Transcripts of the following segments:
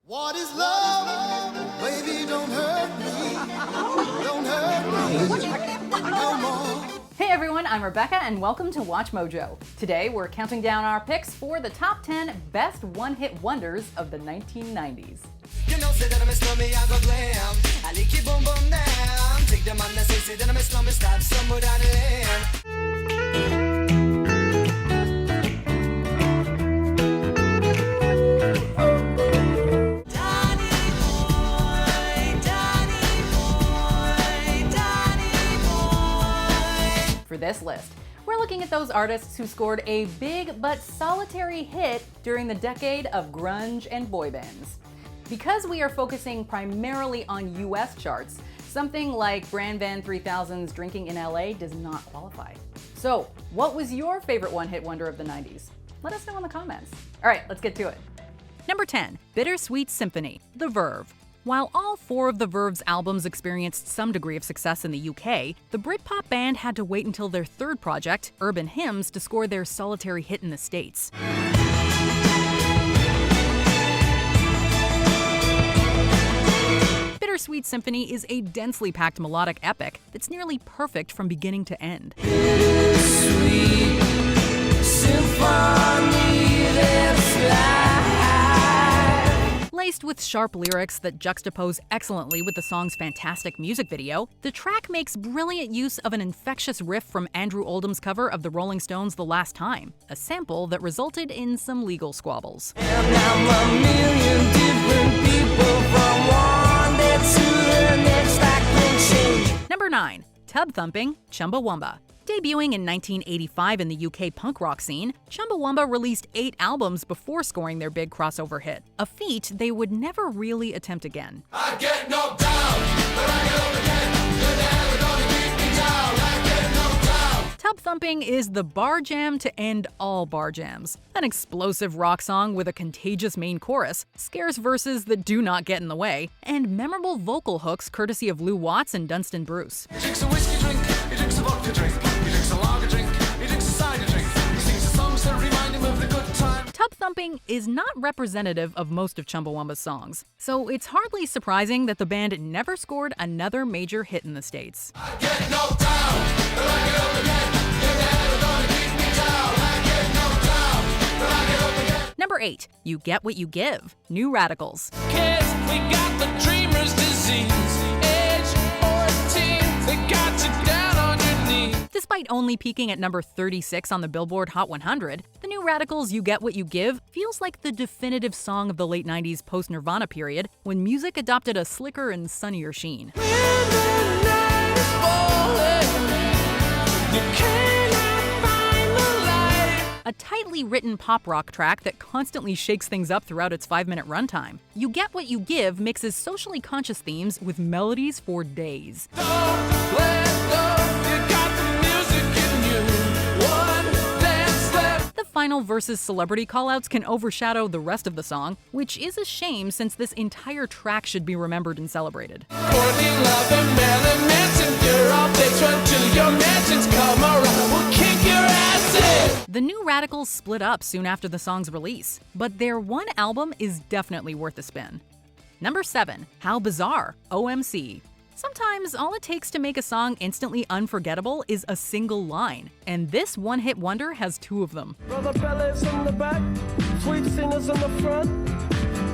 What is love? Baby, don't hurt me. Don't hurt me no more. Hey everyone, I'm Rebecca and welcome to Watch Mojo. Today we're counting down our picks for the top 10 best one-hit wonders of the 1990s. You know, say that I'm a slummy, I go glam. I like you boom boom down. Take the man that say that I'm a slummy, stop somewhere down the lane. For this list, we're looking at those artists who scored a big but solitary hit during the decade of grunge and boy bands. Because we are focusing primarily on US charts, something like Brand Van 3000's Drinking in LA does not qualify. So, what was your favorite one-hit wonder of the 90s? Let us know in the comments. All right, let's get to it. Number 10, Bittersweet Symphony, The Verve. While all four of the Verve's albums experienced some degree of success in the UK, the Britpop band had to wait until their third project, Urban Hymns, to score their solitary hit in the States. Bittersweet Symphony is a densely packed melodic epic that's nearly perfect from beginning to end. Bittersweet symphony that's life. Laced with sharp lyrics that juxtapose excellently with the song's fantastic music video, the track makes brilliant use of an infectious riff from Andrew Oldham's cover of the Rolling Stones' The Last Time, a sample that resulted in some legal squabbles. And I'm a million different people from one day to the next I can change. Number 9. Tub Thumping, Chumbawamba. Debuting in 1985 in the UK punk rock scene, Chumbawamba released 8 albums before scoring their big crossover hit, a feat they would never really attempt again. I get knocked down, but I get up again. You're never gonna keep me down. I get knocked down. Tub Thumping is the bar jam to end all bar jams. An explosive rock song with a contagious main chorus, scarce verses that do not get in the way, and memorable vocal hooks courtesy of Lou Watts and Dunstan Bruce. He drinks a whiskey drink, he drinks a vodka drink, he drinks a lager drink, he drinks a cider drink. He sings the songs that remind him of the good time. Tub Thumping is not representative of most of Chumbawamba's songs, so it's hardly surprising that the band never scored another major hit in the States. I get knocked down, but I get up again. You're never gonna keep me down. I get knocked down, but I get up again. Number 8. You Get What You Give, New Radicals. Kids, we got the dreamer's disease. Age 14, they got you down on your knees. Despite only peaking at number 36 on the Billboard Hot 100, the New Radicals' You Get What You Give feels like the definitive song of the late 90s post-Nirvana period, when music adopted a slicker and sunnier sheen. When the night is falling, you cannot find the light. A tightly written pop rock track that constantly shakes things up throughout its 5-minute runtime. You Get What You Give mixes socially conscious themes with melodies for days. Don't let go, you got the music in you. One dance left. The final verse's celebrity callouts can overshadow the rest of the song, which is a shame since this entire track should be remembered and celebrated. Courtney Love and Marilyn Manson, you're all dates run to your mansions. Come around, we'll kick your ass in. The New Radicals split up soon after the song's release, but their one album is definitely worth a spin. Number 7. How Bizarre, OMC. Sometimes all it takes to make a song instantly unforgettable is a single line, and this one-hit wonder has 2 of them. Brother Bellas in the back, sweet singers in the front,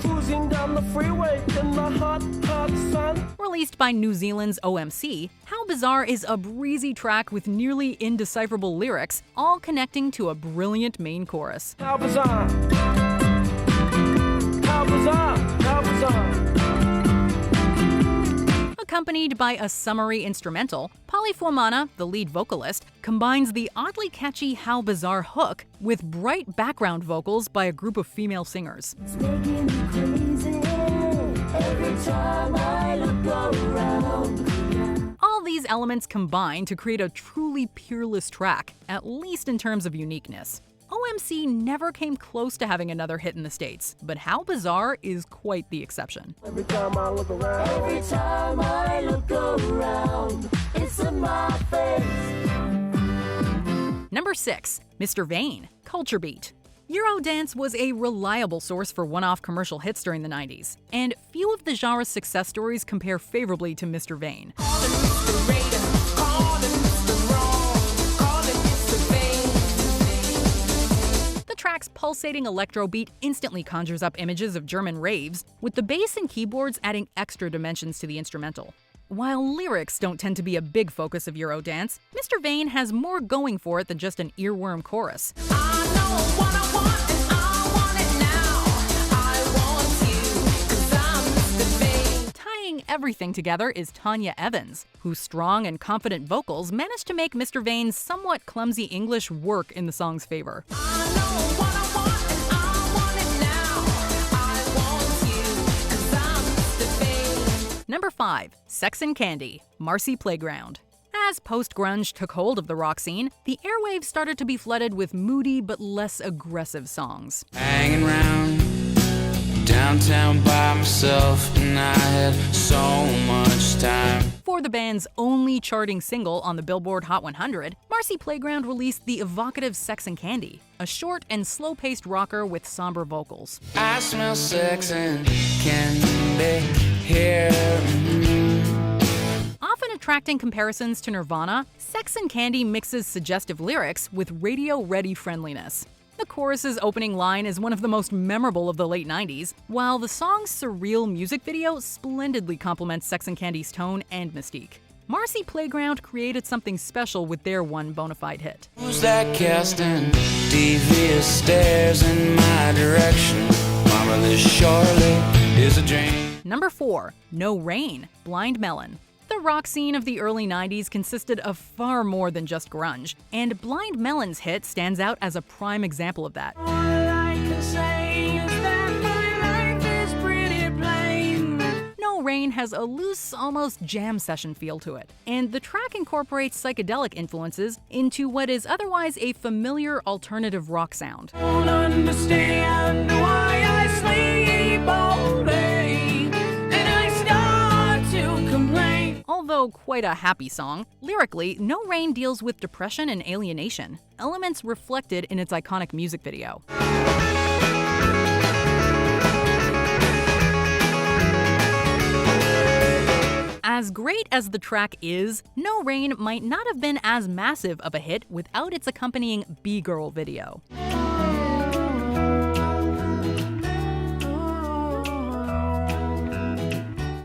cruising down the freeway in the hot, hot sun. Released by New Zealand's OMC, How Bizarre is a breezy track with nearly indecipherable lyrics, all connecting to a brilliant main chorus. How bizarre. How bizarre. How bizarre. Accompanied by a summary instrumental, Polly Fuemana, the lead vocalist, combines the oddly catchy How Bizarre hook with bright background vocals by a group of female singers. It's making me crazy every time I look around. All these elements combine to create a truly peerless track, at least in terms of uniqueness. OMC never came close to having another hit in the States, but How Bizarre is quite the exception. Every time I look around. Every time I look around, it's in my face. Number 6. Mr. Vane, Culture Beat. Eurodance was a reliable source for one-off commercial hits during the 90s, and few of the genre's success stories compare favorably to Mr. Vane. The track's pulsating electro beat instantly conjures up images of German raves, with the bass and keyboards adding extra dimensions to the instrumental. While lyrics don't tend to be a big focus of Eurodance, Mr. Vane has more going for it than just an earworm chorus. Tying everything together is Tanya Evans, whose strong and confident vocals managed to make Mr. Vane's somewhat clumsy English work in the song's favor. Number 5. Sex and Candy, Marcy Playground. As post-grunge took hold of the rock scene, the airwaves started to be flooded with moody but less aggressive songs. Hanging round downtown by myself, and I had so much time. For the band's only charting single on the Billboard Hot 100, Marcy Playground released the evocative Sex and Candy, a short and slow-paced rocker with somber vocals. I smell sex and candy here. Often attracting comparisons to Nirvana, Sex and Candy mixes suggestive lyrics with radio-ready friendliness. The chorus's opening line is one of the most memorable of the late 90s, while the song's surreal music video splendidly complements Sex and Candy's tone and mystique. Marcy Playground created something special with their one bona fide hit. Who's that casting devious stares in my direction? Mama, this surely is a dream. Number 4. No Rain, Blind Melon. The rock scene of the early 90s consisted of far more than just grunge, and Blind Melon's hit stands out as a prime example of that. All I can say is that my life is pretty plain. No Rain has a loose, almost jam session feel to it, and the track incorporates psychedelic influences into what is otherwise a familiar alternative rock sound. Don't understand why I sleep all day, and I start to complain. Although quite a happy song, lyrically, No Rain deals with depression and alienation, elements reflected in its iconic music video. As great as the track is, No Rain might not have been as massive of a hit without its accompanying B-Girl video.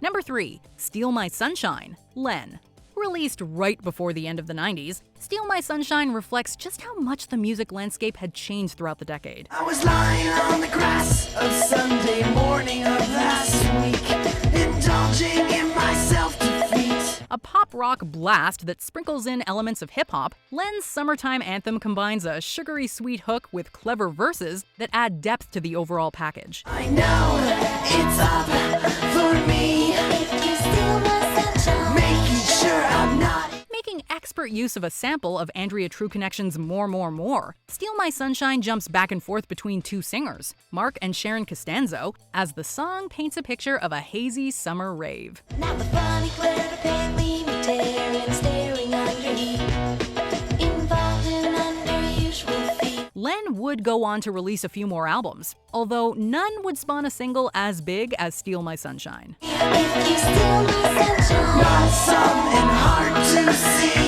Number 3. Steal My Sunshine, Len. Released right before the end of the 90s, Steal My Sunshine reflects just how much the music landscape had changed throughout the decade. I was lying on the grass of Sunday morning of last week, indulging in my self-defeat. A pop-rock blast that sprinkles in elements of hip-hop, Len's summertime anthem combines a sugary sweet hook with clever verses that add depth to the overall package. I know it's up for me, making sure I'm not. Making expert use of a sample of Andrea True Connection's More, More, More, Steal My Sunshine jumps back and forth between two singers, Mark and Sharon Costanzo, as the song paints a picture of a hazy summer rave. Now the funny clever pain leave me tearing, staring underneath, involved in unusual feet. Len would go on to release a few more albums, although none would spawn a single as big as Steal My Sunshine. If you steal my sunshine, Not something hard to see.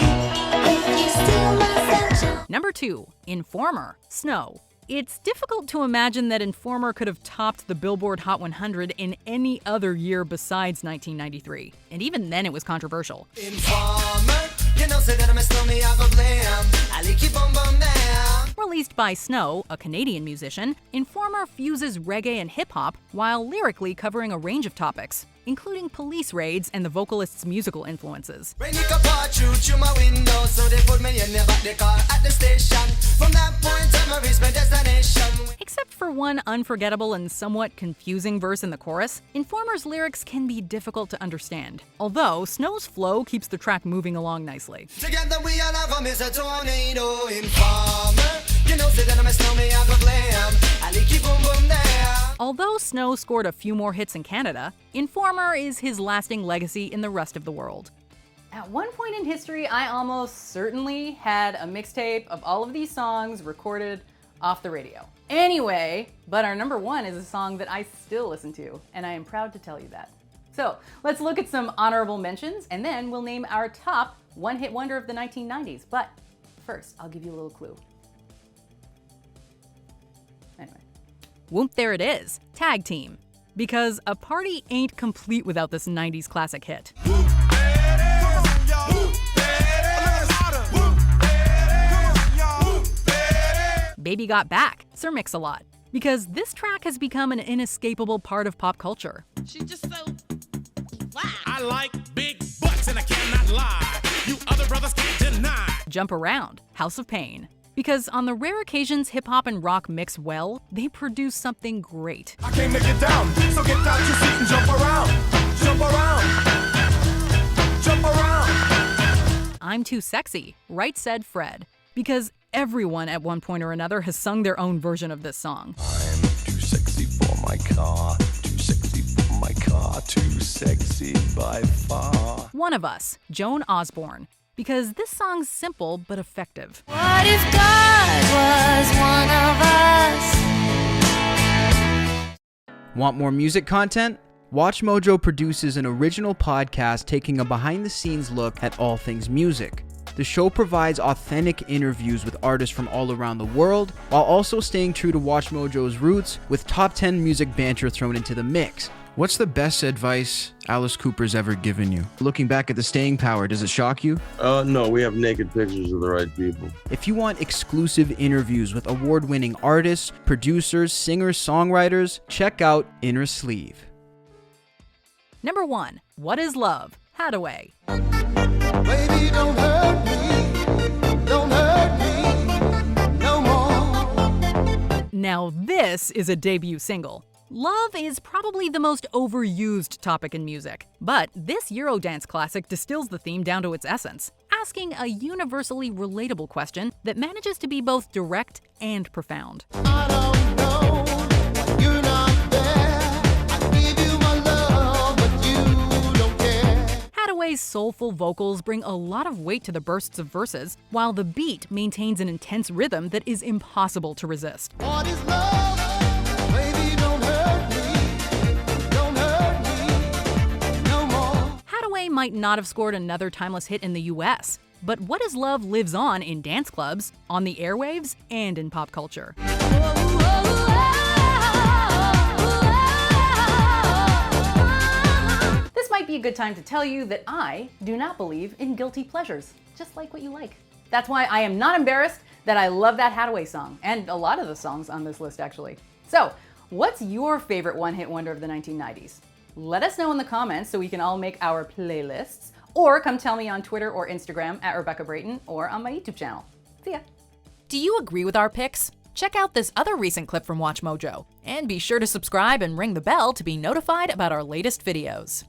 if you steal my sunshine. Number 2. Informer, Snow. It's difficult to imagine that Informer could have topped the Billboard Hot 100 in any other year besides 1993, and even then it was controversial. Informer, you know, say that I'm a stormy, I go blam. I like you boom boom down. Released by Snow, a Canadian musician, Informer fuses reggae and hip-hop while lyrically covering a range of topics, including police raids and the vocalist's musical influences. Rain it could pour through my window, so they put me in the back the car at the station. From that point on, I reached my destination. Except for one unforgettable and somewhat confusing verse in the chorus, Informer's lyrics can be difficult to understand, although Snow's flow keeps the track moving along nicely. Together we all have a Mr. Tornado. Informer, you know, say that I'm a stormy, I go blam. I like you boom boom down. Although Snow scored a few more hits in Canada, Informer is his lasting legacy in the rest of the world. At one point in history, I almost certainly had a mixtape of all of these songs recorded off the radio. Anyway, but our number one is a song that I still listen to, and I am proud to tell you that. So let's look at some honorable mentions, and then we'll name our top one-hit wonder of the 1990s. But first, I'll give you a little clue. Anyway. Whoop, there it is, Tag Team. Because a party ain't complete without this 90s classic hit. Baby Got Back, Sir Mix-a-Lot. Because this track has become an inescapable part of pop culture. She's just so wow. I like big butts and I cannot lie. You other brothers can't deny. Jump Around, House of Pain. Because on the rare occasions hip-hop and rock mix well, they produce something great. I can't make it down, so get out your seat and jump around. Jump around. Jump around. I'm Too Sexy, Right Said Fred. Because everyone at one point or another has sung their own version of this song. I'm too sexy for my car, too sexy for my car, too sexy by far. One of Us, Joan Osborne. Because this song's simple but effective. What if God was one of us? Want more music content? WatchMojo produces an original podcast taking a behind-the-scenes look at all things music. The show provides authentic interviews with artists from all around the world, while also staying true to WatchMojo's roots with top 10 music banter thrown into the mix. What's the best advice Alice Cooper's ever given you? Looking back at the staying power, does it shock you? No, we have naked pictures of the right people. If you want exclusive interviews with award-winning artists, producers, singers, songwriters, check out Inner Sleeve. Number 1, What Is Love? Haddaway. Baby, don't hurt me no more. Now this is a debut single. Love is probably the most overused topic in music, but this Eurodance classic distills the theme down to its essence, asking a universally relatable question that manages to be both direct and profound. I don't know, you're not there. I give you my love, but you don't care. Haddaway's soulful vocals bring a lot of weight to the bursts of verses, while the beat maintains an intense rhythm that is impossible to resist. What is love? Baby, don't hurt me no more. Haddaway might not have scored another timeless hit in the US, but What Is Love lives on in dance clubs, on the airwaves, and in pop culture. This might be a good time to tell you that I do not believe in guilty pleasures, just like what you like. That's why I am not embarrassed that I love that Haddaway song, and a lot of the songs on this list actually. So, what's your favorite one-hit wonder of the 1990s? Let us know in the comments so we can all make our playlists, or come tell me on Twitter or Instagram at Rebecca Brayton or on my YouTube channel. See ya. Do you agree with our picks? Check out this other recent clip from WatchMojo, and be sure to subscribe and ring the bell to be notified about our latest videos.